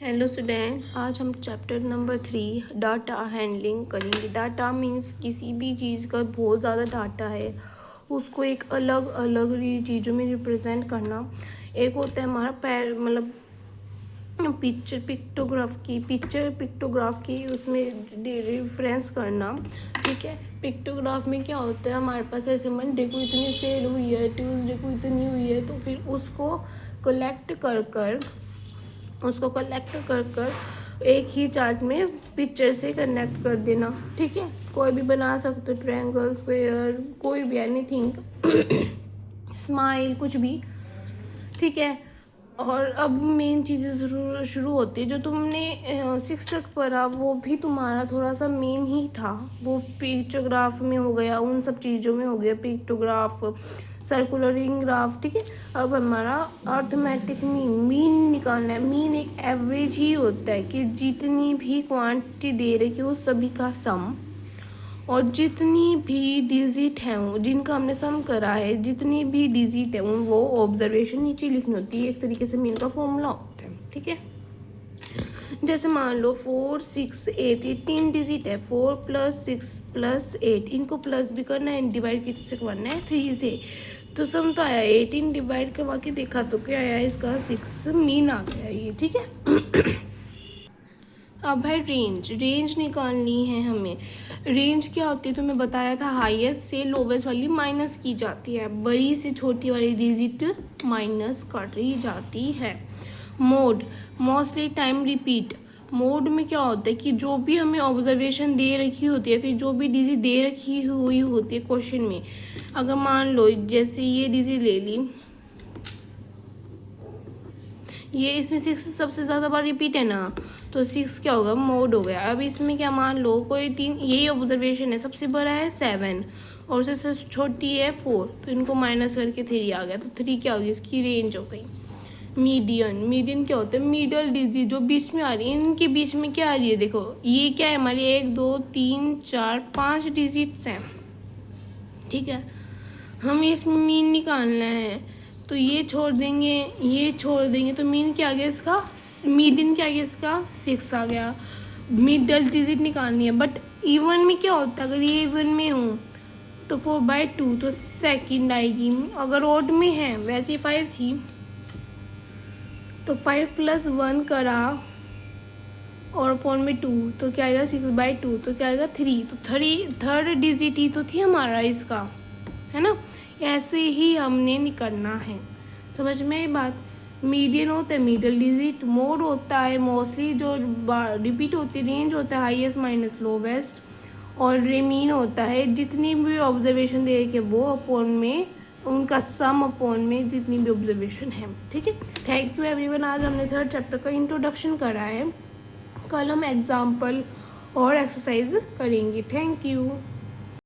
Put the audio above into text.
Hello students, आज हम chapter number 3 data handling करेंगे। डाटा मीन्स किसी भी चीज़ का बहुत ज़्यादा डाटा है, उसको एक अलग अलग चीज़ों में रिप्रेजेंट करना। एक होता है हमारा मतलब पिक्चर पिक्टोग्राफ की उसमें रेफरेंस करना। ठीक है, पिक्टोग्राफ में क्या होता है, हमारे पास ऐसे मंडे को इतनी सेल हुई है, ट्यूसडे को इतनी हुई है, तो फिर उसको कलेक्ट कर एक ही चार्ट में पिक्चर से कनेक्ट कर देना। ठीक है, कोई भी बना सकते हो, ट्रायंगल, स्क्वायर, कोई भी एनीथिंग, स्माइल, कुछ भी। ठीक है, और अब मेन चीज़ें शुरू होती है। जो तुमने 6 तक पढ़ा वो भी तुम्हारा थोड़ा सा मेन ही था, वो पिक्टोग्राफ में हो गया, उन सब चीज़ों में हो गया, पिक्टोग्राफ, सर्कुलर रिंग ग्राफ। ठीक है, अब हमारा अर्थमेटिक मीन निकालना है। मीन एक एवरेज ही होता है कि जितनी भी क्वांटिटी दे रही है वो सभी का सम, और जितनी भी डिजिट हैं जिनका हमने सम करा है, जितनी भी डिजिट है वो ऑब्जर्वेशन नीचे लिखनी होती है। एक तरीके से मीन का फॉर्मूला होता है। ठीक है, जैसे मान लो 4, 6, 8, ये 3 डिजिट है। 4 + 6 + 8, इनको प्लस भी करना है, डिवाइड किससे करना है, 3 से। तो सम तो आया 18, डिवाइड करवा के देखा तो क्या आया, इसका 6 मीन आ गया ये। ठीक है, अब है रेंज निकालनी है हमें। रेंज क्या होती है, तो मैं बताया था, हाईएस्ट से लोवेस्ट वाली माइनस की जाती है, बड़ी से छोटी वाली डिजिट माइनस करी जाती है। Mode, mostly time repeat. Mode में क्या होता है कि जो भी हमें ऑब्जर्वेशन दे रखी होती है, फिर जो भी डिजिट दे रखी हुई होती है क्वेश्चन में, अगर मान लो जैसे ये डिजिट ले ली, ये इसमें 6 सबसे ज़्यादा बार रिपीट है ना, तो 6 क्या होगा, मोड हो गया। अब इसमें क्या, मान लो कोई 3, यही ऑब्जर्वेशन है, सबसे बड़ा है 7 और सबसे छोटी है 4, तो इनको माइनस करके 3 आ गया, तो 3 क्या होगी, इसकी रेंज हो गई। मीडियन क्या होता है, मिडल डिजिट जो बीच में आ रही है, इनके बीच में क्या आ रही है, देखो ये क्या है हमारी 1, 2, 3, 4, 5 डिजिट्स हैं। ठीक है, हमें इसमें मीन निकालना है, तो ये छोड़ देंगे तो मीन क्या आ गया इसका, मीडियन क्या आ गया इसका, 6 आ गया। मिडल डिजिट निकालनी है, बट इवन में क्या होता है, अगर ये इवन में हो तो 4/2 तो सेकंड आएगी। अगर ऑड में है, वैसे 5 थी तो 5 + 1 करा और अपॉन में 2, तो क्या आएगा 6/2, तो क्या आएगा 3, तो थर्ड डिजिट ही तो थी हमारा इसका, है ना। ऐसे ही हमने निकलना है, समझ में ये बात। मीडियन होता है मिडल डिजिट, मोड होता है मोस्टली जो रिपीट होती है, रेंज होता है हाईएस्ट माइनस लोवेस्ट, और मीन होता है जितनी भी ऑब्जर्वेशन दे रही है वो अपॉन में उनका सम अपॉन में जितनी भी ऑब्जर्वेशन है। ठीक है, थैंक यू एवरीवन। आज हमने 3rd चैप्टर का इंट्रोडक्शन करा है, कल हम एग्जाम्पल और एक्सरसाइज करेंगे। Thank you.